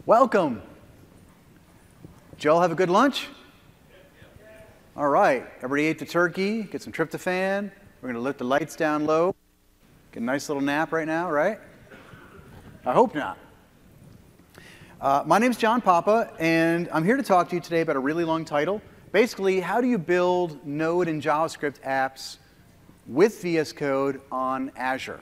Welcome. Did you all have a good lunch? All right. Everybody ate the turkey, get some tryptophan. We're going to let the lights down low. Get a nice little nap right now, right? I hope not. My name's John Papa, and I'm here to talk to you today about a really long title. Basically, how do you build Node and JavaScript apps with VS Code on Azure?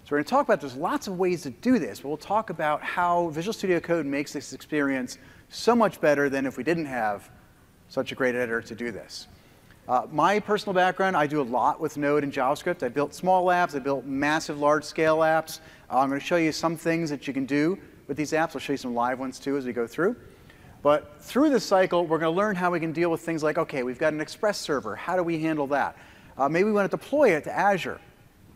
So we're going to talk about there's lots of ways to do this, but we'll talk about how Visual Studio Code makes this experience so much better than if we didn't have such a great editor to do this. My personal background, I do a lot with Node and JavaScript. I built small apps. I built massive, large-scale apps. I'm going to show you some things that you can do with these apps. I'll show you some live ones, too, as we go through. But through this cycle, we're going to learn how we can deal with things like, OK, we've got an Express server. How do we handle that? Maybe we want to deploy it to Azure.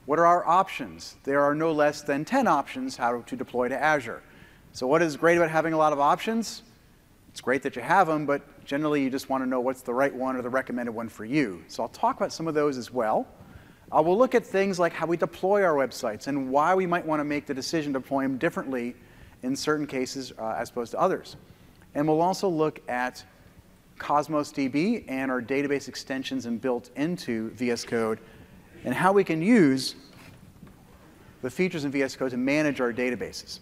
What are our options? There are no less than 10 options how to deploy to Azure. So what is great about having a lot of options? It's great that you have them, but generally you just want to know what's the right one or the recommended one for you. So I'll talk about some of those as well. We'll look at things like how we deploy our websites and why we might want to make the decision to deploy them differently in certain cases as opposed to others. And we'll also look at Cosmos DB and our database extensions and built into VS Code and how we can use the features in VS Code to manage our databases.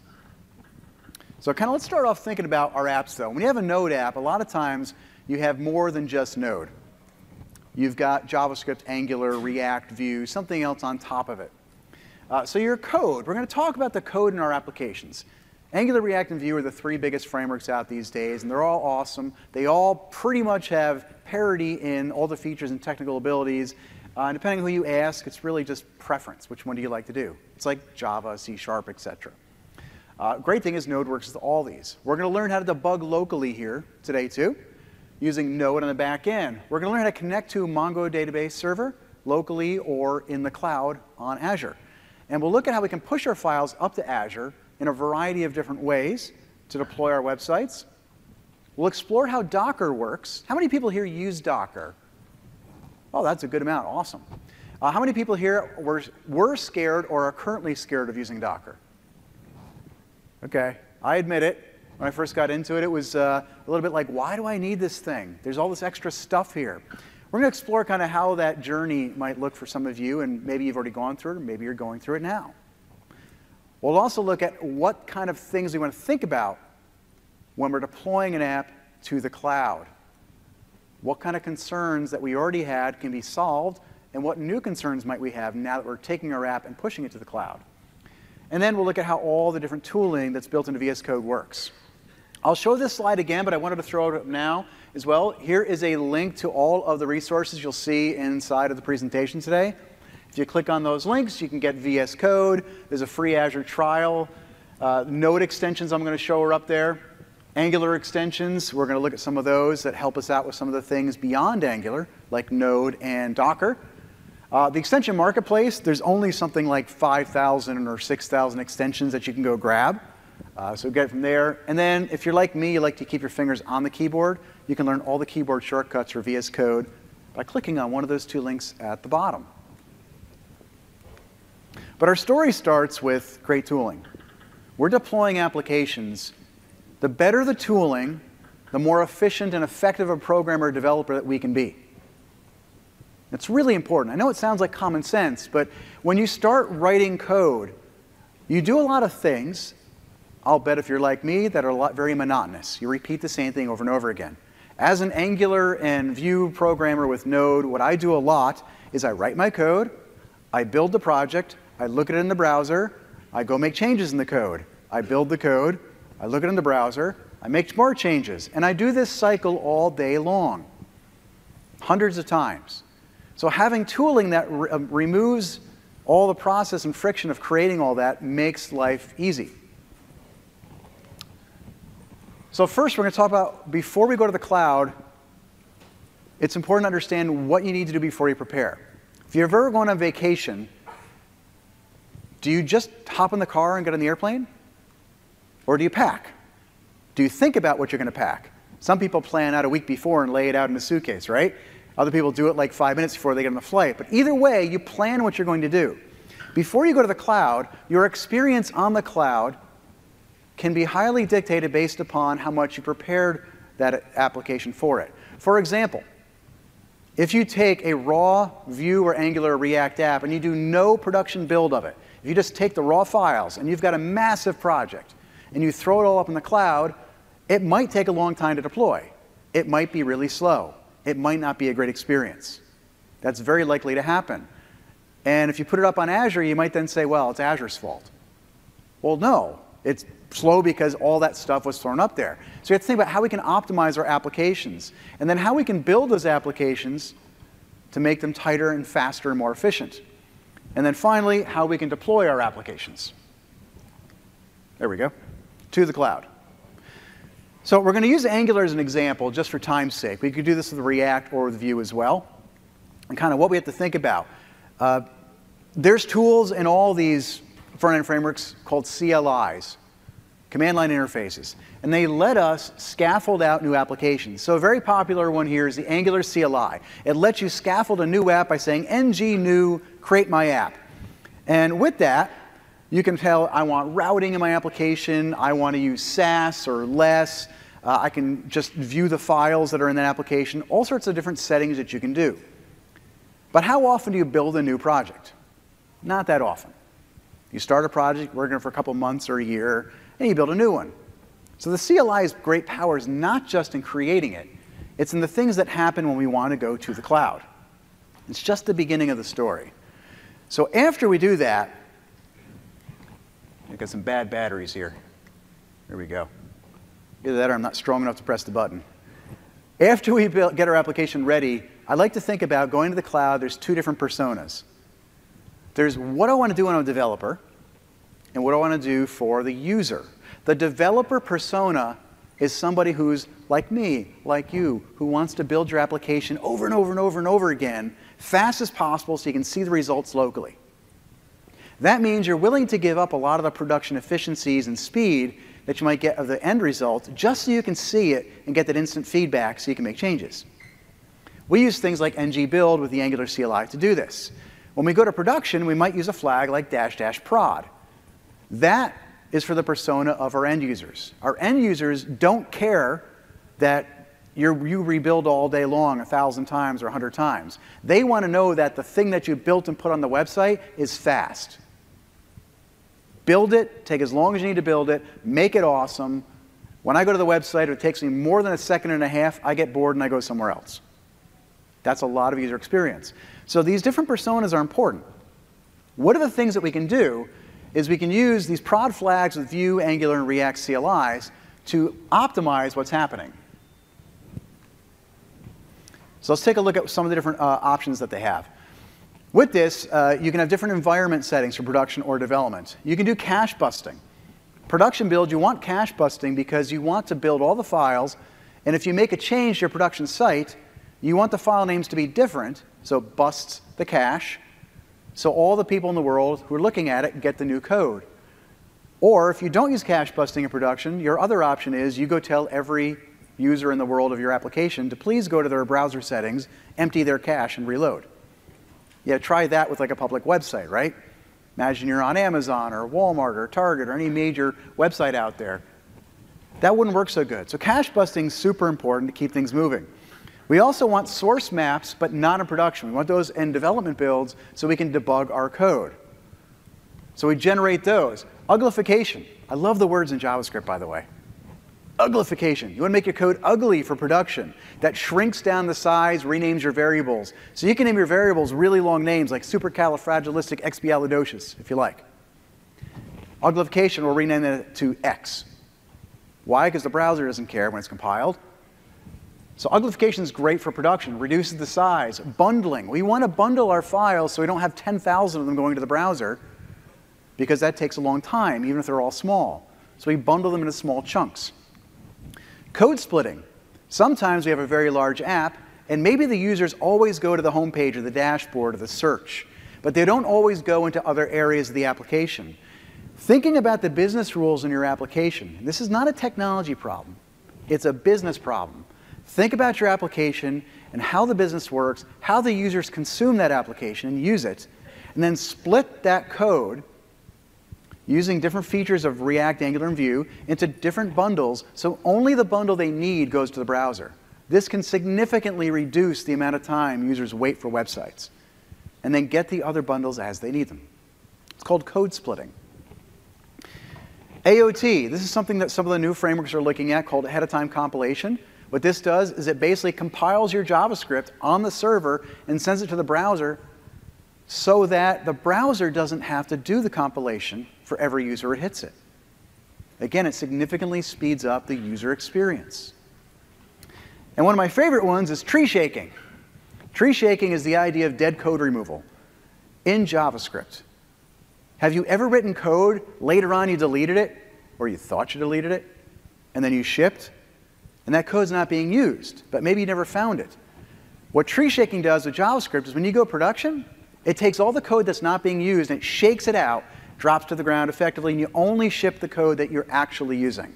So let's start off thinking about our apps, though. When you have a Node app, a lot of times you have more than just Node. You've got JavaScript, Angular, React, Vue, something else on top of it. So your code, we're going to talk about the code in our applications. Angular, React, and Vue are the three biggest frameworks out these days, and they're all awesome. They all pretty much have parity in all the features and technical abilities. And depending on who you ask, it's really just preference. Which one do you like to do? It's like Java, C#, etc. Great thing is Node works with all these. We're going to learn how to debug locally here today, too, using Node on the back end. We're going to learn how to connect to a Mongo database server locally or in the cloud on Azure. And we'll look at how we can push our files up to Azure in a variety of different ways to deploy our websites. We'll explore how Docker works. How many people here use Docker? Oh, that's a good amount. Awesome. How many people here were scared or are currently scared of using Docker? OK. I admit it. When I first got into it, it was a little bit like, why do I need this thing? There's all this extra stuff here. We're going to explore kind of how that journey might look for some of you. And maybe you've already gone through it, or maybe you're going through it now. We'll also look at what kind of things we want to think about when we're deploying an app to the cloud. What kind of concerns that we already had can be solved, and what new concerns might we have now that we're taking our app and pushing it to the cloud. And then we'll look at how all the different tooling that's built into VS Code works. I'll show this slide again, but I wanted to throw it up now as well. Here is a link to all of the resources you'll see inside of the presentation today. If you click on those links, you can get VS Code. There's a free Azure trial. Node extensions I'm going to show are up there. Angular extensions, we're going to look at some of those that help us out with some of the things beyond Angular, like Node and Docker. The extension marketplace, there's only something like 5,000 or 6,000 extensions that you can go grab. So get it from there. And then if you're like me, you like to keep your fingers on the keyboard, you can learn all the keyboard shortcuts for VS Code by clicking on one of those two links at the bottom. But our story starts with great tooling. We're deploying applications. The better the tooling, the more efficient and effective a programmer or developer that we can be. It's really important. I know it sounds like common sense, but when you start writing code, you do a lot of things, I'll bet if you're like me, that are very monotonous. You repeat the same thing over and over again. As an Angular and Vue programmer with Node, what I do a lot is I write my code, I build the project, I look at it in the browser, I go make changes in the code, I build the code, I look at it in the browser, I make more changes, and I do this cycle all day long, hundreds of times. So having tooling that removes all the process and friction of creating all that makes life easy. So first, we're going to talk about, before we go to the cloud, it's important to understand what you need to do before you prepare. If you're ever going on vacation, do you just hop in the car and get on the airplane? Or do you pack? Do you think about what you're going to pack? Some people plan out a week before and lay it out in a suitcase, right? Other people do it like 5 minutes before they get on the flight. But either way, you plan what you're going to do. Before you go to the cloud, your experience on the cloud can be highly dictated based upon how much you prepared that application for it. For example, if you take a raw Vue or Angular or React app and you do no production build of it, if you just take the raw files and you've got a massive project and you throw it all up in the cloud, it might take a long time to deploy. It might be really slow. It might not be a great experience. That's very likely to happen. And if you put it up on Azure, you might then say, well, it's Azure's fault. Well, no. It's slow because all that stuff was thrown up there. So we have to think about how we can optimize our applications, and then how we can build those applications to make them tighter and faster and more efficient. And then finally, how we can deploy our applications. There we go. To the cloud. So we're going to use Angular as an example just for time's sake. We could do this with React or with Vue as well. And kind of what we have to think about. There's tools in all these front-end frameworks called CLIs, command line interfaces. And they let us scaffold out new applications. So a very popular one here is the Angular CLI. It lets you scaffold a new app by saying ng new create my app. And with that, you can tell I want routing in my application, I want to use Sass or less, I can just view the files that are in that application, all sorts of different settings that you can do. But how often do you build a new project? Not that often. You start a project, working on it for a couple months or a year, and you build a new one. So the CLI's great power is not just in creating it, it's in the things that happen when we want to go to the cloud. It's just the beginning of the story. So after we do that, I've got some bad batteries here. There we go. Either that or I'm not strong enough to press the button. After we get our application ready, I like to think about going to the cloud. There's two different personas. There's what I want to do when I'm a developer and what I want to do for the user. The developer persona is somebody who's like me, like you, who wants to build your application over and over and over and over again, fast as possible so you can see the results locally. That means you're willing to give up a lot of the production efficiencies and speed that you might get of the end result just so you can see it and get that instant feedback so you can make changes. We use things like ng-build with the Angular CLI to do this. When we go to production, we might use a flag like -- prod. That is for the persona of our end users. Our end users don't care that you rebuild all day long 1,000 times or 100 times. They want to know that the thing that you built and put on the website is fast. Build it, take as long as you need to build it, make it awesome. When I go to the website, if it takes me more than a second and a half, I get bored and I go somewhere else. That's a lot of user experience. So these different personas are important. One of the things that we can do is we can use these prod flags with Vue, Angular, and React CLIs to optimize what's happening. So let's take a look at some of the different options that they have. With this, you can have different environment settings for production or development. You can do cache busting. Production build, you want cache busting because you want to build all the files, and if you make a change to your production site, you want the file names to be different, so it busts the cache, so all the people in the world who are looking at it get the new code. Or if you don't use cache busting in production, your other option is you go tell every user in the world of your application to please go to their browser settings, empty their cache, and reload. Yeah, try that with like a public website, right? Imagine you're on Amazon or Walmart or Target or any major website out there. That wouldn't work so good. So cache busting is super important to keep things moving. We also want source maps, but not in production. We want those in development builds so we can debug our code. So we generate those. Uglification. I love the words in JavaScript, by the way. Uglification. You want to make your code ugly for production. That shrinks down the size, renames your variables. So you can name your variables really long names like supercalifragilisticexpialidocious, if you like. Uglification, we'll rename it to X. Why? Because the browser doesn't care when it's compiled. So uglification is great for production, reduces the size. Bundling. We want to bundle our files so we don't have 10,000 of them going to the browser because that takes a long time, even if they're all small. So we bundle them into small chunks. Code splitting. Sometimes we have a very large app, and maybe the users always go to the home page or the dashboard or the search, but they don't always go into other areas of the application. Thinking about the business rules in your application. This is not a technology problem. It's a business problem. Think about your application and how the business works, how the users consume that application and use it, and then split that code using different features of React, Angular, and Vue into different bundles, so only the bundle they need goes to the browser. This can significantly reduce the amount of time users wait for websites, and then get the other bundles as they need them. It's called code splitting. AOT, this is something that some of the new frameworks are looking at called ahead-of-time compilation. What this does is it basically compiles your JavaScript on the server and sends it to the browser so that the browser doesn't have to do the compilation for every user it hits it. Again, it significantly speeds up the user experience. And one of my favorite ones is tree shaking. Tree shaking is the idea of dead code removal in JavaScript. Have you ever written code, later on you deleted it, or you thought you deleted it, and then you shipped, and that code's not being used, but maybe you never found it? What tree shaking does with JavaScript is when you go production, it takes all the code that's not being used and it shakes it out, drops to the ground effectively, and you only ship the code that you're actually using.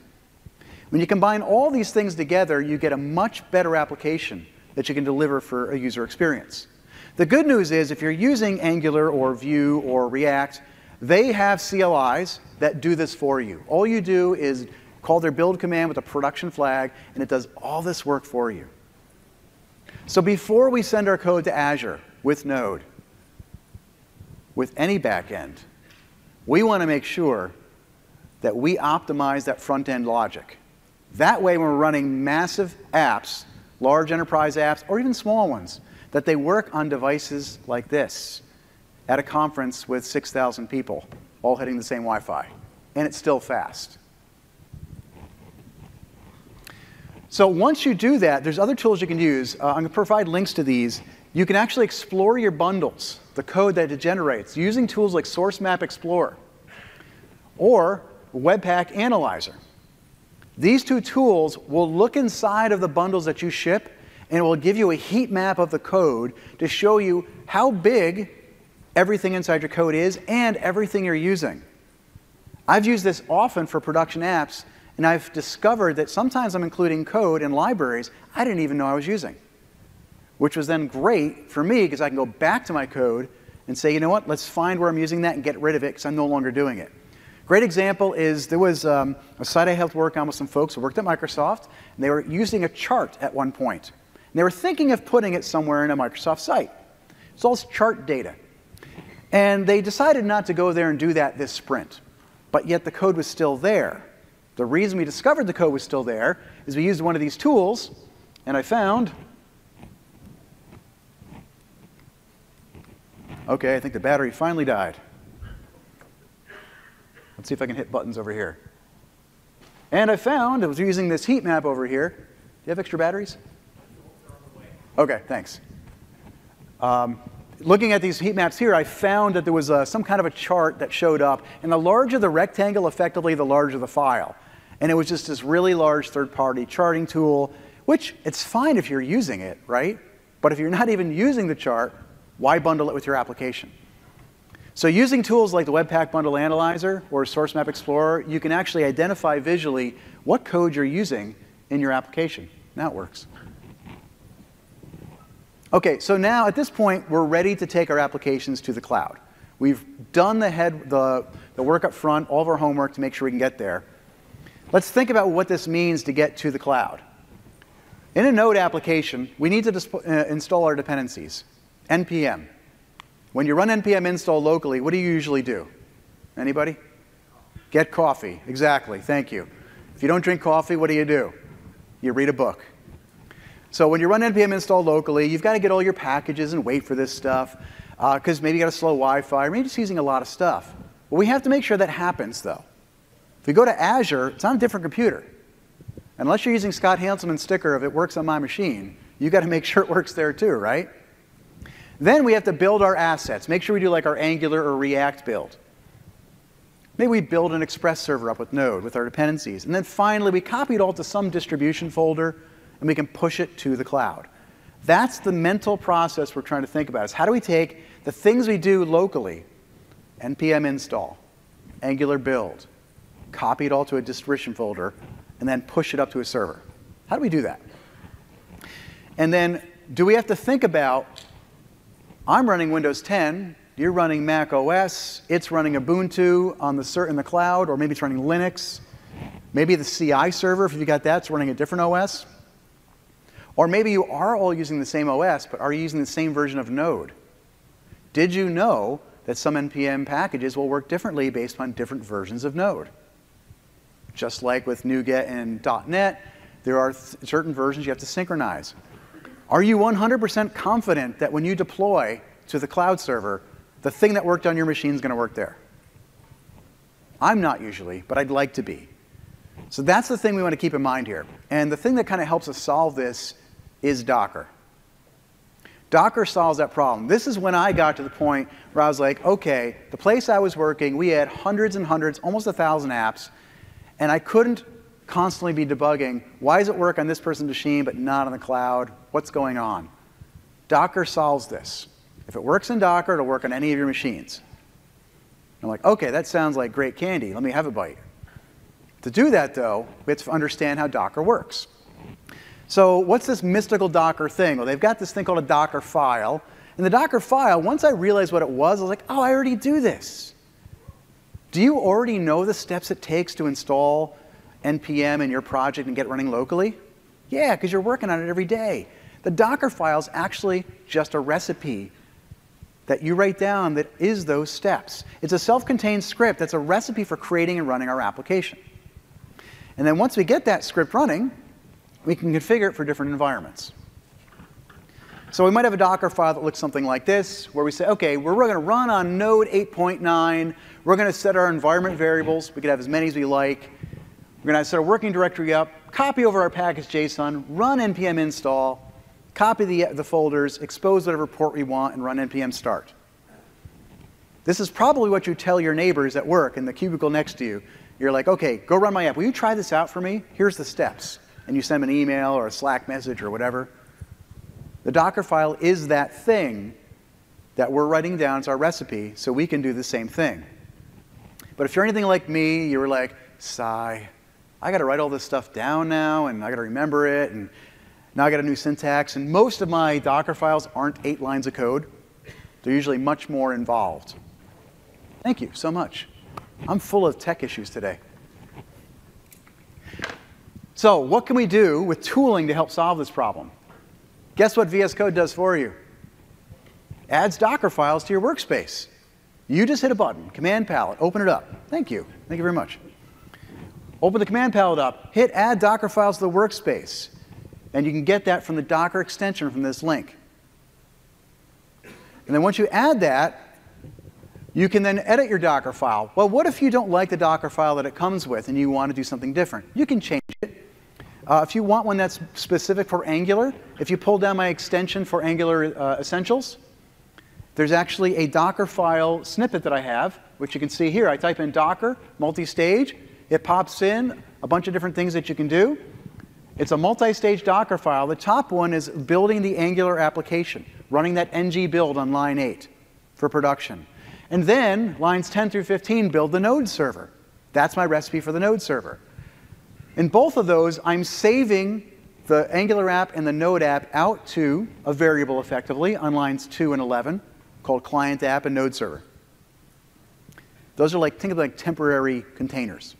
When you combine all these things together, you get a much better application that you can deliver for a user experience. The good news is if you're using Angular or Vue or React, they have CLIs that do this for you. All you do is call their build command with a production flag, and it does all this work for you. So before we send our code to Azure with Node, with any backend, we want to make sure that we optimize that front-end logic. That way, when we're running massive apps, large enterprise apps, or even small ones, that they work on devices like this at a conference with 6,000 people, all hitting the same Wi-Fi, and it's still fast. So once you do that, there's other tools you can use. I'm going to provide links to these. You can actually explore your bundles, the code that it generates, using tools like Source Map Explorer or Webpack Analyzer. These two tools will look inside of the bundles that you ship, and it will give you a heat map of the code to show you how big everything inside your code is and everything you're using. I've used this often for production apps, and I've discovered that sometimes I'm including code in libraries I didn't even know I was using, which was then great for me because I can go back to my code and say, you know what, let's find where I'm using that and get rid of it because I'm no longer doing it. Great example is there was a site I helped work on with some folks who worked at Microsoft, and they were using a chart at one point. And they were thinking of putting it somewhere in a Microsoft site. It's all chart data. And they decided not to go there and do that this sprint, but yet the code was still there. The reason we discovered the code was still there is we used one of these tools, and I found, okay, I think the battery finally died. Let's see if I can hit buttons over here. And I found, I was using this heat map over here. Do you have extra batteries? Okay, thanks. Looking at these heat maps here, I found that there was some kind of a chart that showed up. And the larger the rectangle, effectively, the larger the file. And it was just this really large third-party charting tool, which it's fine if you're using it, right? But if you're not even using the chart, why bundle it with your application? So using tools like the Webpack Bundle Analyzer or Source Map Explorer, you can actually identify visually what code you're using in your application. Now it works. OK, so now at this point, we're ready to take our applications to the cloud. We've done the work up front, all of our homework to make sure we can get there. Let's think about what this means to get to the cloud. In a Node application, we need to install our dependencies, npm. When you run npm install locally, what do you usually do? Anybody? Get coffee. Exactly. Thank you. If you don't drink coffee, what do? You read a book. So when you run npm install locally, you've got to get all your packages and wait for this stuff, because maybe you got a slow Wi-Fi, or maybe it's using a lot of stuff. But we have to make sure that happens, though. If you go to Azure, it's on a different computer. Unless you're using Scott Hanselman's sticker of it works on my machine, you've got to make sure it works there too, right? Then we have to build our assets. Make sure we do like our Angular or React build. Maybe we build an Express server up with Node with our dependencies. And then finally, we copy it all to some distribution folder, and we can push it to the cloud. That's the mental process we're trying to think about, is how do we take the things we do locally, npm install, Angular build, copy it all to a distribution folder, and then push it up to a server. How do we do that? And then do we have to think about, I'm running Windows 10, you're running Mac OS, it's running Ubuntu on in the cloud, or maybe it's running Linux. Maybe the CI server, if you got that, it's running a different OS. Or maybe you are all using the same OS, but are you using the same version of Node? Did you know that some NPM packages will work differently based on different versions of Node? Just like with NuGet and .NET, there are certain versions you have to synchronize. Are you 100% confident that when you deploy to the cloud server, the thing that worked on your machine is going to work there? I'm not usually, but I'd like to be. So that's the thing we want to keep in mind here. And the thing that kind of helps us solve this is Docker. Docker solves that problem. This is when I got to the point where I was like, OK, the place I was working, we had hundreds and hundreds, almost 1,000 apps. And I couldn't constantly be debugging. Why does it work on this person's machine but not on the cloud? What's going on? Docker solves this. If it works in Docker, it'll work on any of your machines. I'm like, OK, that sounds like great candy. Let me have a bite. To do that, though, we have to understand how Docker works. So what's this mystical Docker thing? Well, they've got this thing called a Docker file. And the Docker file, once I realized what it was, I was like, oh, I already do this. Do you already know the steps it takes to install NPM in your project and get it running locally? Yeah, because you're working on it every day. The Docker file is actually just a recipe that you write down that is those steps. It's a self-contained script that's a recipe for creating and running our application. And then once we get that script running, we can configure it for different environments. So we might have a Docker file that looks something like this, where we say, OK, we're going to run on Node 8.9. We're going to set our environment variables. We could have as many as we like. We're going to set our working directory up, copy over our package.json, run npm install, copy the folders, expose whatever port we want, and run npm start. This is probably what you tell your neighbors at work in the cubicle next to you. You're like, OK, go run my app. Will you try this out for me? Here's the steps. And you send them an email or a Slack message or whatever. The Docker file is that thing that we're writing down as our recipe so we can do the same thing. But if you're anything like me, you were like, sigh, I got to write all this stuff down now, and I got to remember it, and now I got a new syntax. And most of my Docker files aren't 8 lines of code. They're usually much more involved. Thank you so much. I'm full of tech issues today. So what can we do with tooling to help solve this problem? Guess what VS Code does for you? Adds Docker files to your workspace. You just hit a button, command palette, open it up. Thank you. Thank you very much. Open the command palette up, hit add Docker files to the workspace. And you can get that from the Docker extension from this link. And then once you add that, you can then edit your Docker file. Well, what if you don't like the Docker file that it comes with and you want to do something different? You can change it. If you want one that's specific for Angular, if you pull down my extension for Angular Essentials, there's actually a Docker file snippet that I have, which you can see here. I type in Docker, multi-stage. It pops in a bunch of different things that you can do. It's a multi-stage Docker file. The top one is building the Angular application, running that ng build on line 8 for production. And then lines 10 through 15 build the Node server. That's my recipe for the Node server. In both of those, I'm saving the Angular app and the Node app out to a variable, effectively, on lines 2 and 11, called client app and Node server. Those are like, think of like temporary containers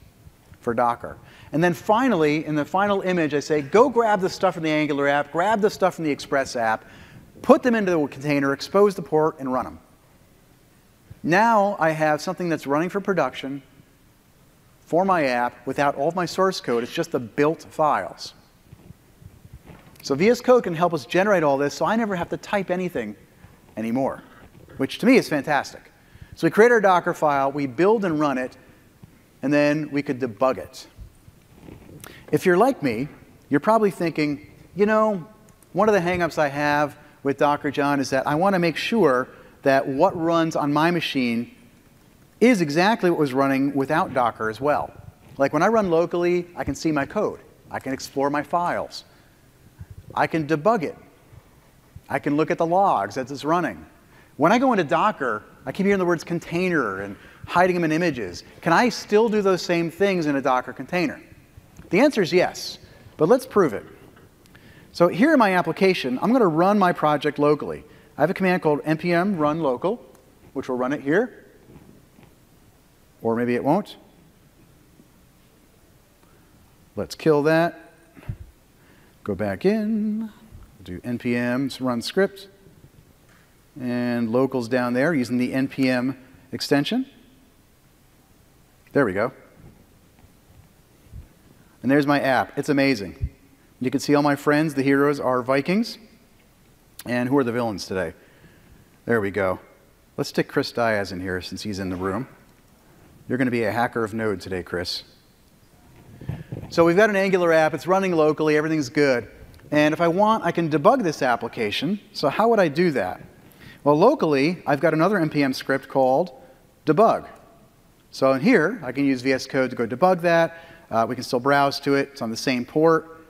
for Docker. And then finally, in the final image, I say, go grab the stuff from the Angular app, grab the stuff from the Express app, put them into the container, expose the port, and run them. Now I have something that's running for production for my app without all of my source code. It's just the built files. So VS Code can help us generate all this, so I never have to type anything anymore, which to me is fantastic. So we create our Docker file, we build and run it, and then we could debug it. If you're like me, you're probably thinking, you know, one of the hang-ups I have with Docker, John, is that I want to make sure that what runs on my machine is exactly what was running without Docker as well. Like when I run locally, I can see my code. I can explore my files. I can debug it. I can look at the logs as it's running. When I go into Docker, I keep hearing the words container and hiding them in images. Can I still do those same things in a Docker container? The answer is yes, but let's prove it. So here in my application, I'm going to run my project locally. I have a command called npm run local. which will run it here. Or maybe it won't. Let's kill that. Go back in. Do npm run script. And local's down there using the npm extension. There we go. And there's my app. It's amazing. You can see all my friends. The heroes are Vikings. And who are the villains today? There we go. Let's stick Chris Diaz in here since he's in the room. You're going to be a hacker of Node today, Chris. So we've got an Angular app. It's running locally. Everything's good. And if I want, I can debug this application. So how would I do that? Well, locally, I've got another npm script called debug. So in here, I can use VS Code to go debug that. We can still browse to it. It's on the same port.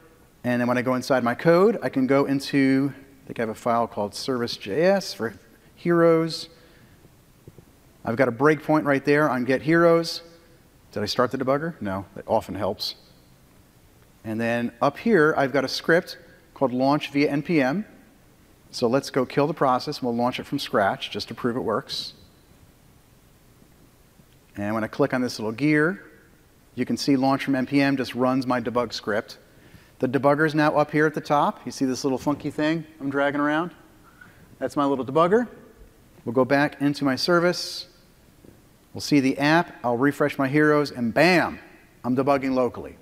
And then when I go inside my code, I can go into, I think I have a file called service.js for heroes. I've got a breakpoint right there on get heroes. Did I start the debugger? No, that often helps. And then up here, I've got a script called launch via npm. So let's go kill the process, and we'll launch it from scratch just to prove it works. And when I click on this little gear, you can see launch from npm just runs my debug script. The debugger is now up here at the top. You see this little funky thing I'm dragging around? That's my little debugger. We'll go back into my service. We'll see the app. I'll refresh my heroes, and bam, I'm debugging locally.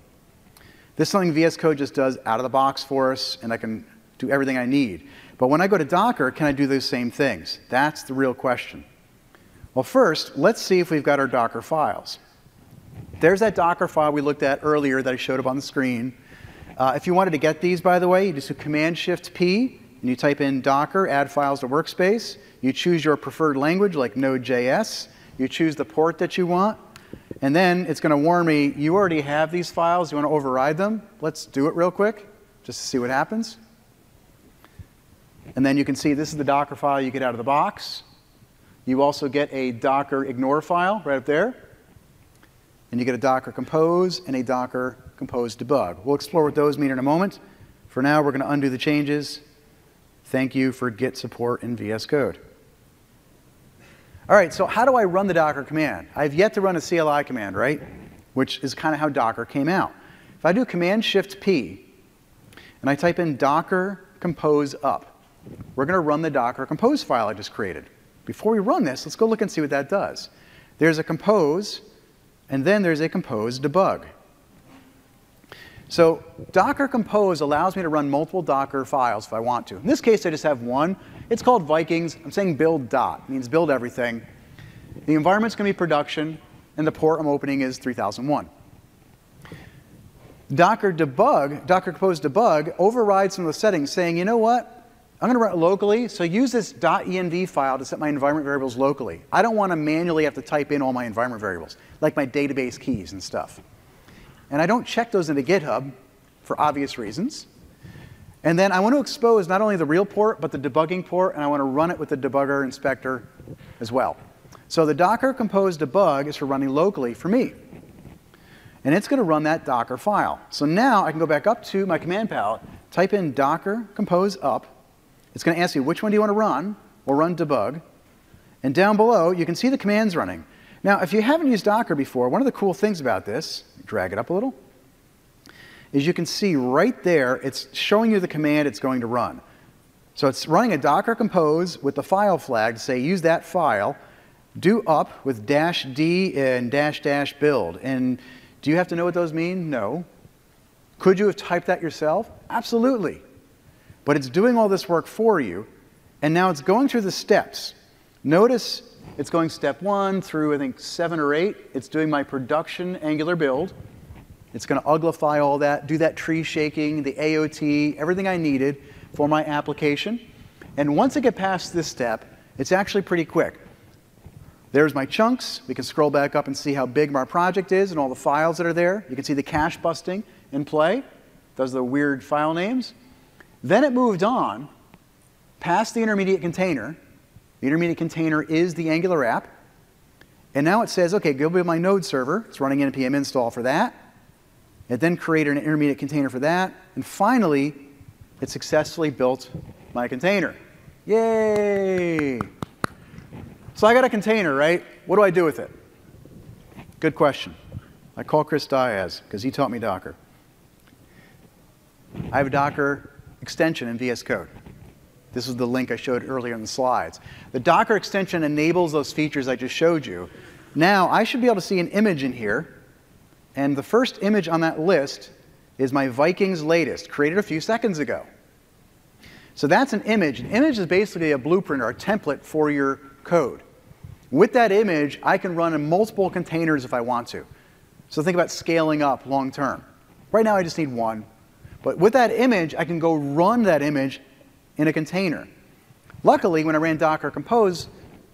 This is something VS Code just does out of the box for us, and I can do everything I need. But when I go to Docker, can I do those same things? That's the real question. Well, first, let's see if we've got our Docker files. There's that Docker file we looked at earlier that I showed up on the screen. If you wanted to get these, by the way, you just do Command-Shift-P, and you type in Docker, add files to workspace. You choose your preferred language, like Node.js. You choose the port that you want. And then it's going to warn me, you already have these files. You want to override them? Let's do it real quick, just to see what happens. And then you can see this is the Docker file you get out of the box. You also get a Docker ignore file right up there. And you get a Docker compose and a Docker compose debug. We'll explore what those mean in a moment. For now, we're going to undo the changes. Thank you for Git support in VS Code. All right, so how do I run the Docker command? I've yet to run a CLI command, right? Which is kind of how Docker came out. If I do Command-Shift-P, and I type in Docker compose up, we're going to run the Docker compose file I just created. Before we run this, let's go look and see what that does. There's a compose, and then there's a compose debug. So Docker compose allows me to run multiple Docker files if I want to. In this case, I just have one. It's called Vikings. I'm saying build dot. It means build everything. The environment's going to be production, and the port I'm opening is 3001. Docker compose debug overrides some of the settings, saying, you know what? I'm going to run it locally, so use this .env file to set my environment variables locally. I don't want to manually have to type in all my environment variables, like my database keys and stuff. And I don't check those into GitHub for obvious reasons. And then I want to expose not only the real port, but the debugging port, and I want to run it with the debugger inspector as well. So the Docker compose debug is for running locally for me. And it's going to run that Docker file. So now I can go back up to my command palette, type in Docker compose up. It's going to ask you, which one do you want to run? We'll run debug. And down below, you can see the commands running. Now, if you haven't used Docker before, one of the cool things about this, drag it up a little, is you can see right there, it's showing you the command it's going to run. So it's running a Docker compose with the file flag to say, use that file, do up with -d and -- build. And do you have to know what those mean? No. Could you have typed that yourself? Absolutely. But it's doing all this work for you, and now it's going through the steps. Notice it's going step 1 through, I think, 7 or 8. It's doing my production Angular build. It's going to uglify all that, do that tree shaking, the AOT, everything I needed for my application. And once I get past this step, it's actually pretty quick. There's my chunks. We can scroll back up and see how big my project is and all the files that are there. You can see the cache busting in play. Does the weird file names. Then it moved on past the intermediate container. The intermediate container is the Angular app. And now it says, OK, go build my Node server. It's running npm install for that. It then created an intermediate container for that. And finally, it successfully built my container. Yay! So I got a container, right? What do I do with it? Good question. I call Chris Diaz, because he taught me Docker. I have a Docker extension in VS Code. This is the link I showed earlier in the slides. The Docker extension enables those features I just showed you. Now, I should be able to see an image in here. And the first image on that list is my Vikings latest, created a few seconds ago. So that's an image. An image is basically a blueprint or a template for your code. With that image, I can run in multiple containers if I want to. So think about scaling up long term. Right now, I just need one. But with that image, I can go run that image in a container. Luckily, when I ran Docker Compose,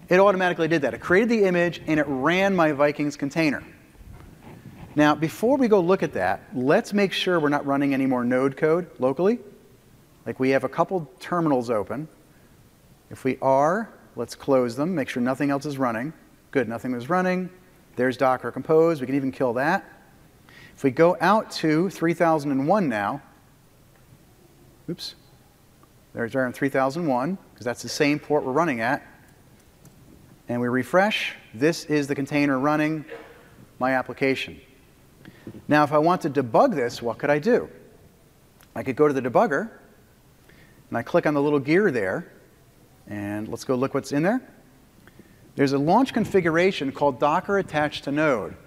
it automatically did that. It created the image, and it ran my Vikings container. Now, before we go look at that, let's make sure we're not running any more Node code locally. Like we have a couple terminals open. If we are, let's close them, make sure nothing else is running. Good, nothing was running. There's Docker Compose. We can even kill that. If we go out to 3001 now, oops, there's our 3001, because that's the same port we're running at. And we refresh. This is the container running my application. Now, if I want to debug this, what could I do? I could go to the debugger, and I click on the little gear there. And let's go look what's in there. There's a launch configuration called Docker attached to Node. And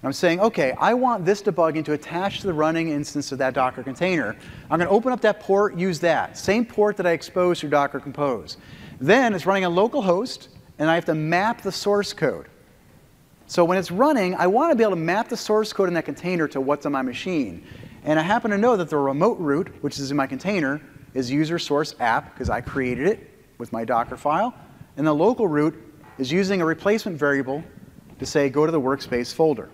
I'm saying, OK, I want this debugging to attach to the running instance of that Docker container. I'm going to open up that port, use that. Same port that I exposed through Docker Compose. Then it's running on localhost, and I have to map the source code. So when it's running, I want to be able to map the source code in that container to what's on my machine. And I happen to know that the remote root, which is in my container, is user source app, because I created it with my Docker file. And the local root is using a replacement variable to say, go to the workspace folder.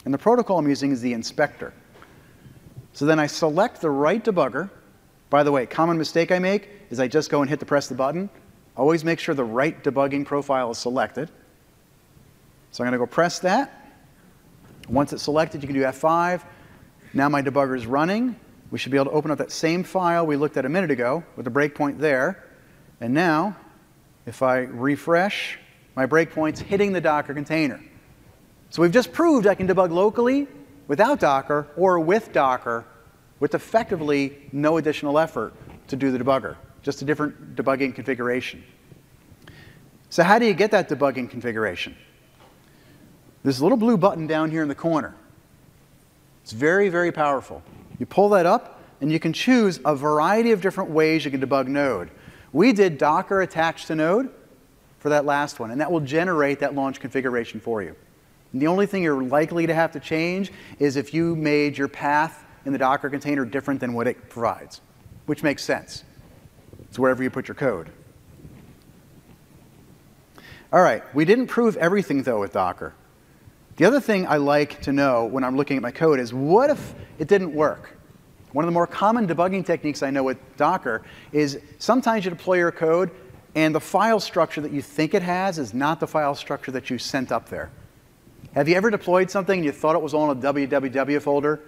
And the protocol I'm using is the inspector. So then I select the right debugger. By the way, common mistake I make is I just go and press the button. Always make sure the right debugging profile is selected. So I'm going to go press that. Once it's selected, you can do F5. Now my debugger is running. We should be able to open up that same file we looked at a minute ago with a breakpoint there. And now, if I refresh, my breakpoint's hitting the Docker container. So we've just proved I can debug locally without Docker or with Docker with effectively no additional effort to do the debugger, just a different debugging configuration. So how do you get that debugging configuration? There's a little blue button down here in the corner. It's very, very powerful. You pull that up, and you can choose a variety of different ways you can debug Node. We did Docker attached to Node for that last one, and that will generate that launch configuration for you. And the only thing you're likely to have to change is if you made your path in the Docker container different than what it provides, which makes sense. It's wherever you put your code. All right, we didn't prove everything, though, with Docker. The other thing I like to know when I'm looking at my code is, what if it didn't work? One of the more common debugging techniques I know with Docker is sometimes you deploy your code, and the file structure that you think it has is not the file structure that you sent up there. Have you ever deployed something and you thought it was all in a www folder,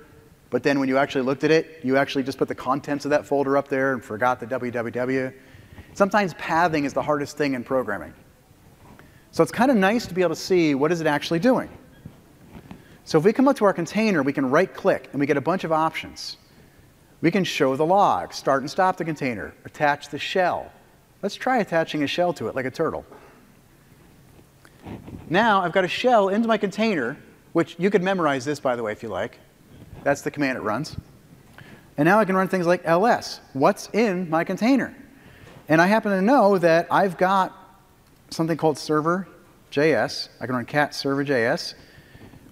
but then when you actually looked at it, you actually just put the contents of that folder up there and forgot the www? Sometimes pathing is the hardest thing in programming. So it's kind of nice to be able to see what is it actually doing. So if we come up to our container, we can right-click, and we get a bunch of options. We can show the log, start and stop the container, attach the shell. Let's try attaching a shell to it, like a turtle. Now I've got a shell into my container, which you could memorize this, by the way, if you like. That's the command it runs. And now I can run things like ls. What's in my container? And I happen to know that I've got something called server.js. I can run cat server.js,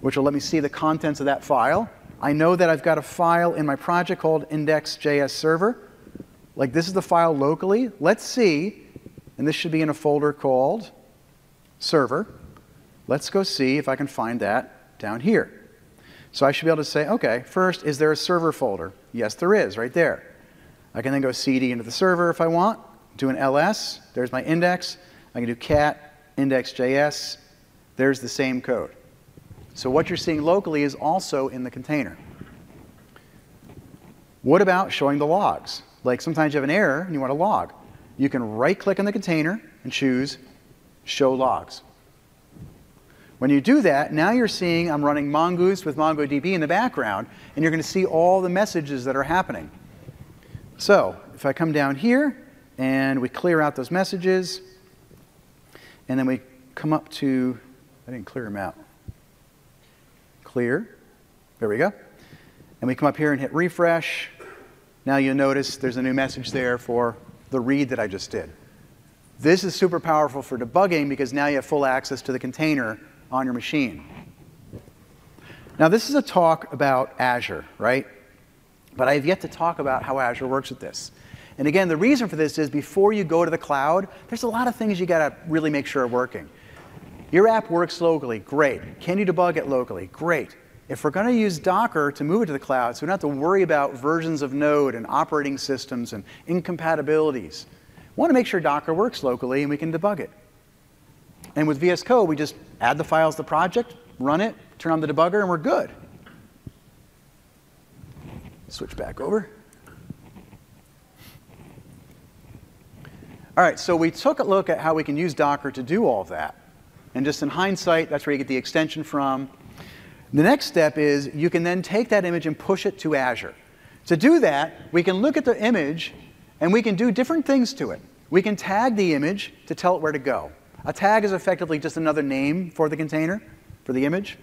which will let me see the contents of that file. I know that I've got a file in my project called index.js server. Like, this is the file locally. Let's see, and this should be in a folder called server. Let's go see if I can find that down here. So I should be able to say, OK, first, is there a server folder? Yes, there is, right there. I can then go cd into the server if I want, do an ls. There's my index. I can do cat index.js. There's the same code. So what you're seeing locally is also in the container. What about showing the logs? Like, sometimes you have an error and you want a log. You can right-click on the container and choose show logs. When you do that, now you're seeing I'm running Mongoose with MongoDB in the background, and you're going to see all the messages that are happening. So if I come down here, and we clear out those messages, and then we come up to, I didn't clear them out. Clear. There we go. And we come up here and hit refresh. Now you'll notice there's a new message there for the read that I just did. This is super powerful for debugging because now you have full access to the container on your machine. Now this is a talk about Azure, right? But I have yet to talk about how Azure works with this. And again, the reason for this is before you go to the cloud, there's a lot of things you got to really make sure are working. Your app works locally, great. Can you debug it locally? Great. If we're going to use Docker to move it to the cloud, so we don't have to worry about versions of Node and operating systems and incompatibilities, we want to make sure Docker works locally and we can debug it. And with VS Code, we just add the files to the project, run it, turn on the debugger, and we're good. Switch back over. All right, so we took a look at how we can use Docker to do all of that. And just in hindsight, that's where you get the extension from. The next step is you can then take that image and push it to Azure. To do that, we can look at the image, and we can do different things to it. We can tag the image to tell it where to go. A tag is effectively just another name for the container, for the image.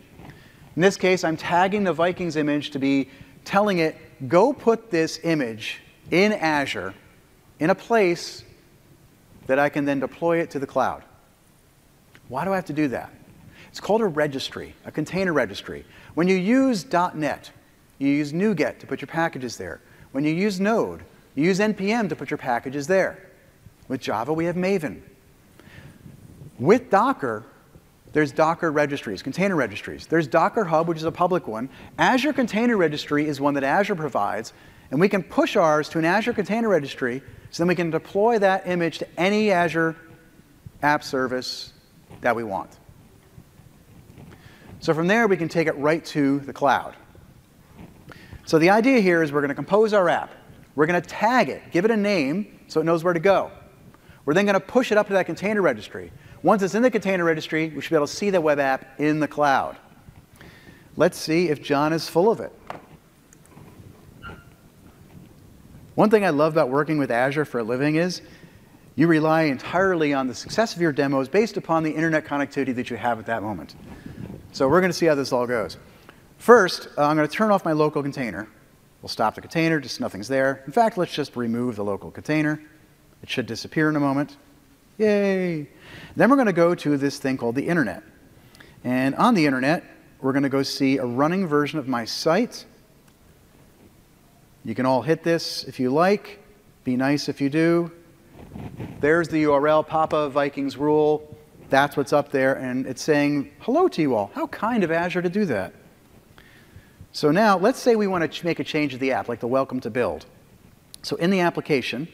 In this case, I'm tagging the Vikings image to be telling it, go put this image in Azure in a place that I can then deploy it to the cloud. Why do I have to do that? It's called a registry, a container registry. When you use .NET, you use NuGet to put your packages there. When you use Node, you use NPM to put your packages there. With Java, we have Maven. With Docker, there's Docker registries, container registries. There's Docker Hub, which is a public one. Azure Container Registry is one that Azure provides. And we can push ours to an Azure Container Registry, so then we can deploy that image to any Azure app service that we want. So from there, we can take it right to the cloud. So the idea here is we're going to compose our app. We're going to tag it, give it a name so it knows where to go. We're then going to push it up to that container registry. Once it's in the container registry, we should be able to see the web app in the cloud. Let's see if John is full of it. One thing I love about working with Azure for a living is you rely entirely on the success of your demos based upon the internet connectivity that you have at that moment. So we're going to see how this all goes. First, I'm going to turn off my local container. We'll stop the container, just nothing's there. In fact, let's just remove the local container. It should disappear in a moment. Yay! Then we're going to go to this thing called the internet. And on the internet, we're going to go see a running version of my site. You can all hit this if you like. Be nice if you do. There's the URL, Papa Vikings rule. That's what's up there, and it's saying hello to you all. How kind of Azure to do that. So now, let's say we want to make a change to the app, like the welcome to build. So in the application,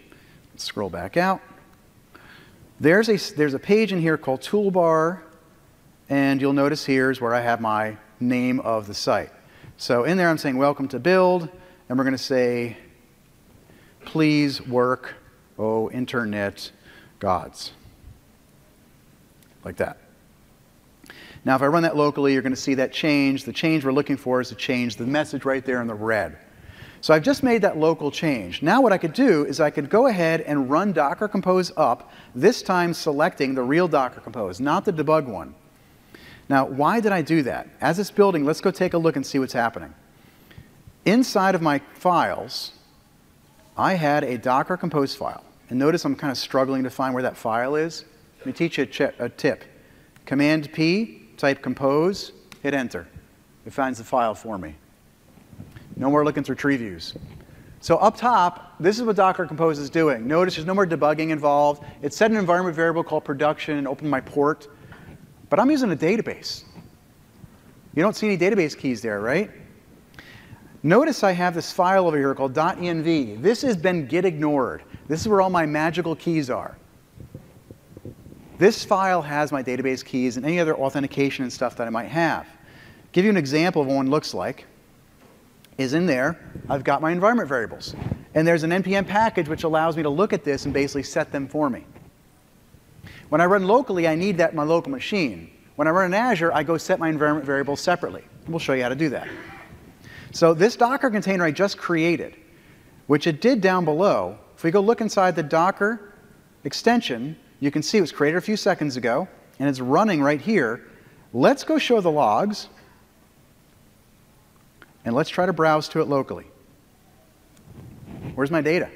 let's scroll back out. There's a page in here called Toolbar, and you'll notice here is where I have my name of the site. So in there, I'm saying welcome to build, and we're going to say, please work, oh, internet gods. Like that. Now, if I run that locally, you're going to see that change. The change we're looking for is to change the message right there in the red. So I've just made that local change. Now what I could do is I could go ahead and run Docker Compose up, this time selecting the real Docker Compose, not the debug one. Now, why did I do that? As it's building, let's go take a look and see what's happening. Inside of my files, I had a Docker Compose file. And notice I'm kind of struggling to find where that file is. Let me teach you a tip. Command P, type compose, hit enter. It finds the file for me. No more looking through tree views. So up top, this is what Docker Compose is doing. Notice there's no more debugging involved. It set an environment variable called production and opened my port. But I'm using a database. You don't see any database keys there, right? Notice I have this file over here called .env. This has been git ignored. This is where all my magical keys are. This file has my database keys and any other authentication and stuff that I might have. Give you an example of what one looks like. Is in there, I've got my environment variables. And there's an NPM package which allows me to look at this and basically set them for me. When I run locally, I need that in my local machine. When I run in Azure, I go set my environment variables separately. We'll show you how to do that. So this Docker container I just created, which it did down below, if we go look inside the Docker extension, you can see it was created a few seconds ago, and it's running right here. Let's go show the logs, and let's try to browse to it locally. Where's my data?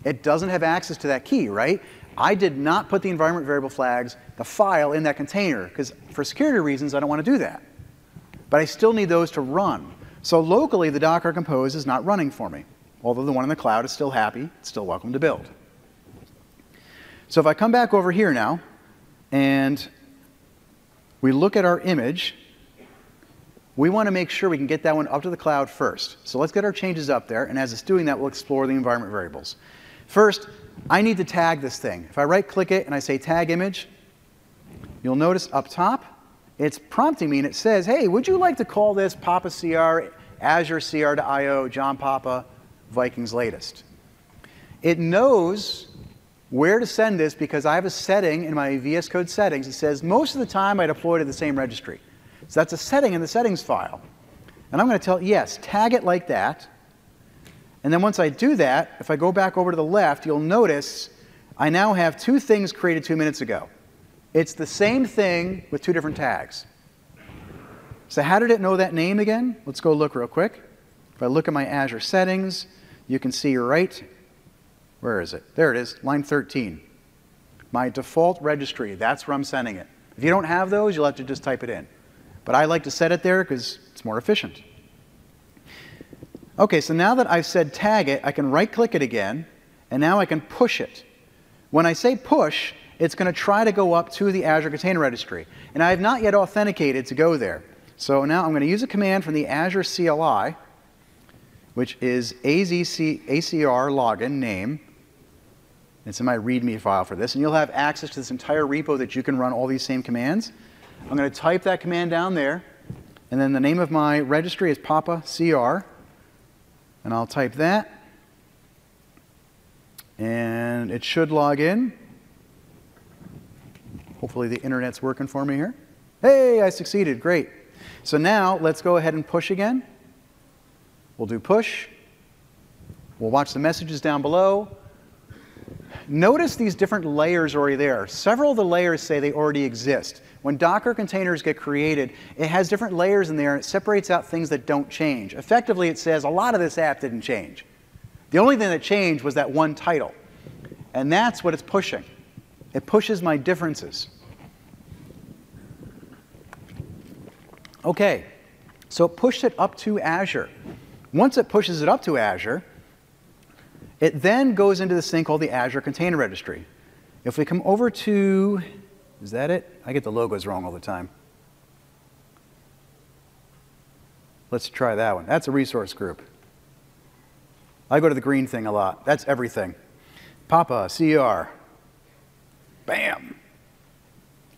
It doesn't have access to that key, right? I did not put the environment variable flags, the file, in that container, because for security reasons, I don't want to do that. But I still need those to run. So locally, the Docker Compose is not running for me, although the one in the cloud is still happy. It's still welcome to build. So if I come back over here now, and we look at our image, we want to make sure we can get that one up to the cloud first. So let's get our changes up there, and as it's doing that, we'll explore the environment variables. First, I need to tag this thing. If I right-click it and I say Tag Image, you'll notice up top, it's prompting me, and it says, hey, would you like to call this Papa CR, Azure CR to IO, John Papa, Vikings latest? It knows where to send this because I have a setting in my VS Code settings. It says most of the time I deploy to the same registry. So that's a setting in the settings file. And I'm going to tell it, yes, tag it like that. And then once I do that, if I go back over to the left, you'll notice I now have two things created 2 minutes ago. It's the same thing with two different tags. So how did it know that name again? Let's go look real quick. If I look at my Azure settings, you can see right, where is it? There it is, line 13. My default registry, that's where I'm sending it. If you don't have those, you'll have to just type it in. But I like to set it there because it's more efficient. OK, so now that I've said tag it, I can right-click it again, and now I can push it. When I say push, it's going to try to go up to the Azure Container Registry. And I have not yet authenticated to go there. So now I'm going to use a command from the Azure CLI, which is ACR login name. It's in my README file for this. And you'll have access to this entire repo that you can run all these same commands. I'm going to type that command down there. And then the name of my registry is Papa CR. And I'll type that. And it should log in. Hopefully the internet's working for me here. Hey, I succeeded. Great. So now let's go ahead and push again. We'll do push. We'll watch the messages down below. Notice these different layers already there. Several of the layers say they already exist. When Docker containers get created, it has different layers in there, and it separates out things that don't change. Effectively, it says a lot of this app didn't change. The only thing that changed was that one title. And that's what it's pushing. It pushes my differences. OK, so it pushed it up to Azure. Once it pushes it up to Azure, it then goes into this thing called the Azure Container Registry. If we come over to, is that it? I get the logos wrong all the time. Let's try that one. That's a resource group. I go to the green thing a lot. That's everything. Papa, CR. Bam.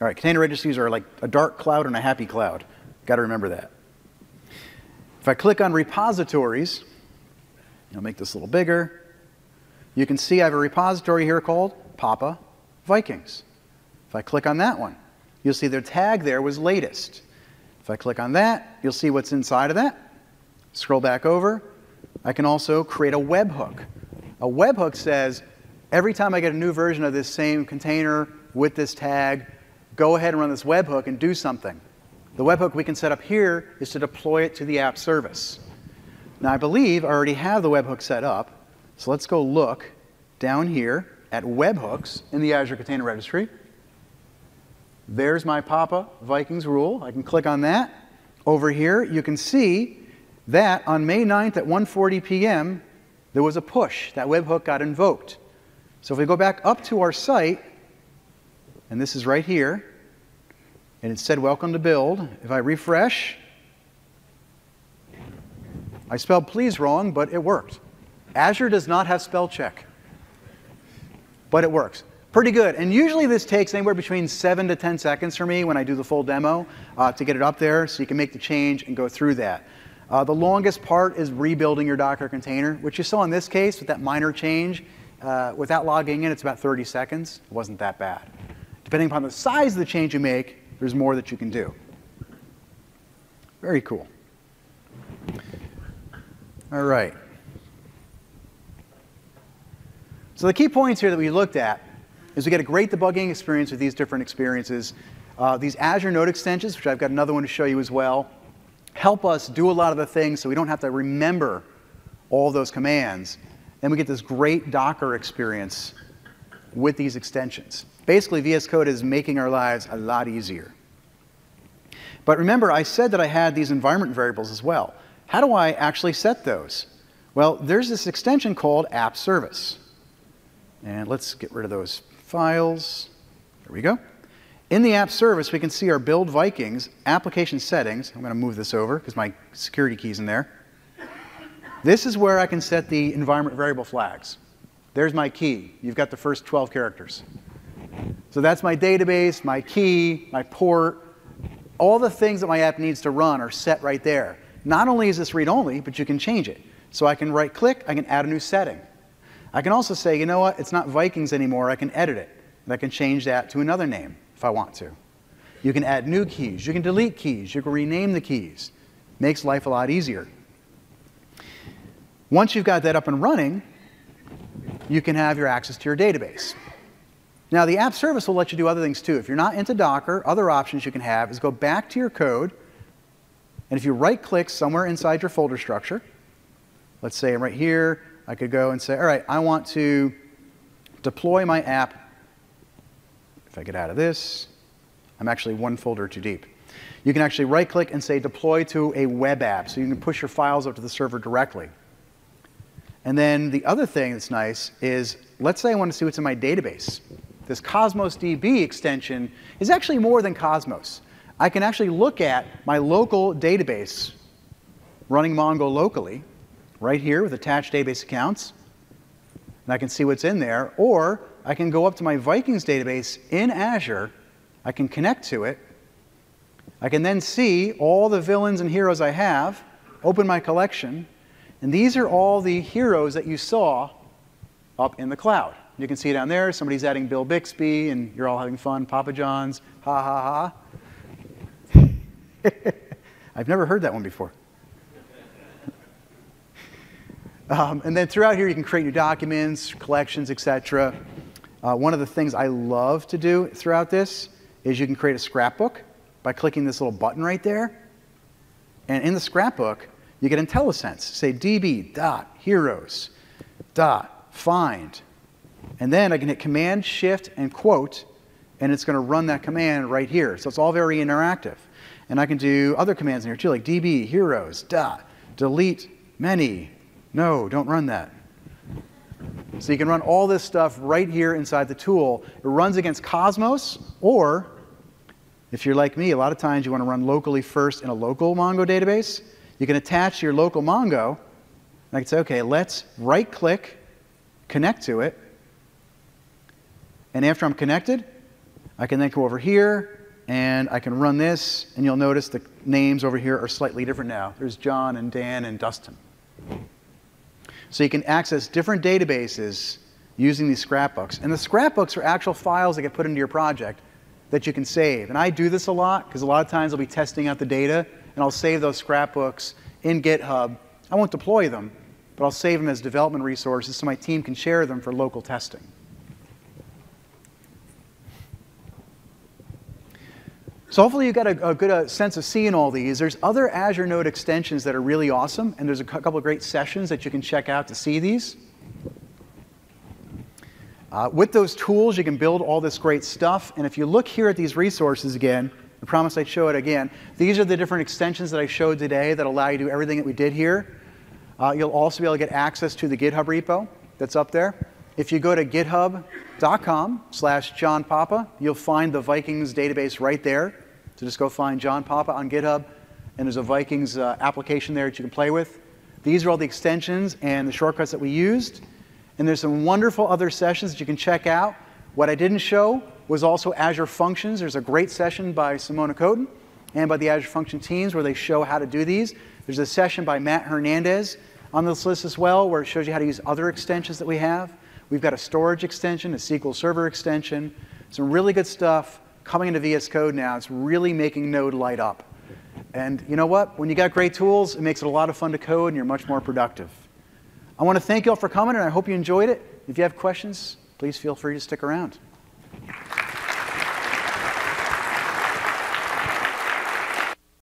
All right, container registries are like a dark cloud and a happy cloud. Got to remember that. If I click on repositories, I'll make this a little bigger. You can see I have a repository here called Papa Vikings. If I click on that one, you'll see their tag there was latest. If I click on that, you'll see what's inside of that. Scroll back over. I can also create a webhook. A webhook says, every time I get a new version of this same container with this tag, go ahead and run this webhook and do something. The webhook we can set up here is to deploy it to the app service. Now, I believe I already have the webhook set up. So let's go look down here at webhooks in the Azure Container Registry. There's my Papa Vikings rule. I can click on that. Over here, you can see that on May 9th at 1:40 p.m., there was a push. That webhook got invoked. So if we go back up to our site, and this is right here, and it said welcome to build. If I refresh, I spelled please wrong, but it worked. Azure does not have spell check, but it works. Pretty good. And usually this takes anywhere between 7 to 10 seconds for me when I do the full demo to get it up there so you can make the change and go through that. The longest part is rebuilding your Docker container, which you saw in this case with that minor change. without logging in, it's about 30 seconds. It wasn't that bad. Depending upon the size of the change you make, there's more that you can do. Very cool. All right. So the key points here that we looked at is we get a great debugging experience with these different experiences. These Azure Node extensions, which I've got another one to show you as well, help us do a lot of the things so we don't have to remember all those commands. Then we get this great Docker experience with these extensions. Basically, VS Code is making our lives a lot easier. But remember, I said that I had these environment variables as well. How do I actually set those? Well, there's this extension called app service. And let's get rid of those files. There we go. In the app service, we can see our build Vikings application settings. I'm going to move this over because my security key's in there. This is where I can set the environment variable flags. There's my key. You've got the first 12 characters. So that's my database, my key, my port. All the things that my app needs to run are set right there. Not only is this read-only, but you can change it. So I can right-click, I can add a new setting. I can also say, you know what, it's not Vikings anymore, I can edit it. And I can change that to another name if I want to. You can add new keys, you can delete keys, you can rename the keys. Makes life a lot easier. Once you've got that up and running, you can have your access to your database. Now, the app service will let you do other things too. If you're not into Docker, other options you can have is go back to your code, and if you right-click somewhere inside your folder structure, let's say right here, I could go and say, all right, I want to deploy my app. If I get out of this, I'm actually one folder too deep. You can actually right-click and say deploy to a web app, so you can push your files up to the server directly. And then the other thing that's nice is, let's say I want to see what's in my database. This Cosmos DB extension is actually more than Cosmos. I can actually look at my local database running Mongo locally, right here with attached database accounts, and I can see what's in there. Or I can go up to my Vikings database in Azure. I can connect to it. I can then see all the villains and heroes I have, open my collection, and these are all the heroes that you saw up in the cloud. You can see down there, somebody's adding Bill Bixby, and you're all having fun, Papa John's, ha ha ha. I've never heard that one before. And then throughout here, you can create new documents, collections, etc. One of the things I love to do throughout this is you can create a scrapbook by clicking this little button right there. And in the scrapbook, you get IntelliSense. Say db.heroes.find. And then I can hit Command, Shift, and quote, and it's going to run that command right here. So it's all very interactive. And I can do other commands in here too, like db heroes dot delete many. No, don't run that. So you can run all this stuff right here inside the tool. It runs against Cosmos, or if you're like me, a lot of times you want to run locally first in a local Mongo database. You can attach your local Mongo, and I can say, okay, let's right-click, connect to it. And after I'm connected, I can then go over here, and I can run this, and you'll notice the names over here are slightly different now. There's John and Dan and Dustin. So you can access different databases using these scrapbooks. And the scrapbooks are actual files that get put into your project that you can save. And I do this a lot, because a lot of times I'll be testing out the data, and I'll save those scrapbooks in GitHub. I won't deploy them, but I'll save them as development resources so my team can share them for local testing. So hopefully you got a good sense of seeing all these. There's other Azure Node extensions that are really awesome, and there's a couple of great sessions that you can check out to see these. With those tools, you can build all this great stuff. And if you look here at these resources again, I promise I'd show it again. These are the different extensions that I showed today that allow you to do everything that we did here. You'll also be able to get access to the GitHub repo that's up there. If you go to github.com/johnpapa, you'll find the Vikings database right there. So just go find John Papa on GitHub, and there's a Vikings application there that you can play with. These are all the extensions and the shortcuts that we used. And there's some wonderful other sessions that you can check out. What I didn't show was also Azure Functions. There's a great session by Simona Coden and by the Azure Function teams where they show how to do these. There's a session by Matt Hernandez on this list as well where it shows you how to use other extensions that we have. We've got a storage extension, a SQL Server extension, some really good stuff coming into VS Code now. It's really making Node light up. And you know what? When you got great tools, it makes it a lot of fun to code, and you're much more productive. I want to thank you all for coming, and I hope you enjoyed it. If you have questions, please feel free to stick around.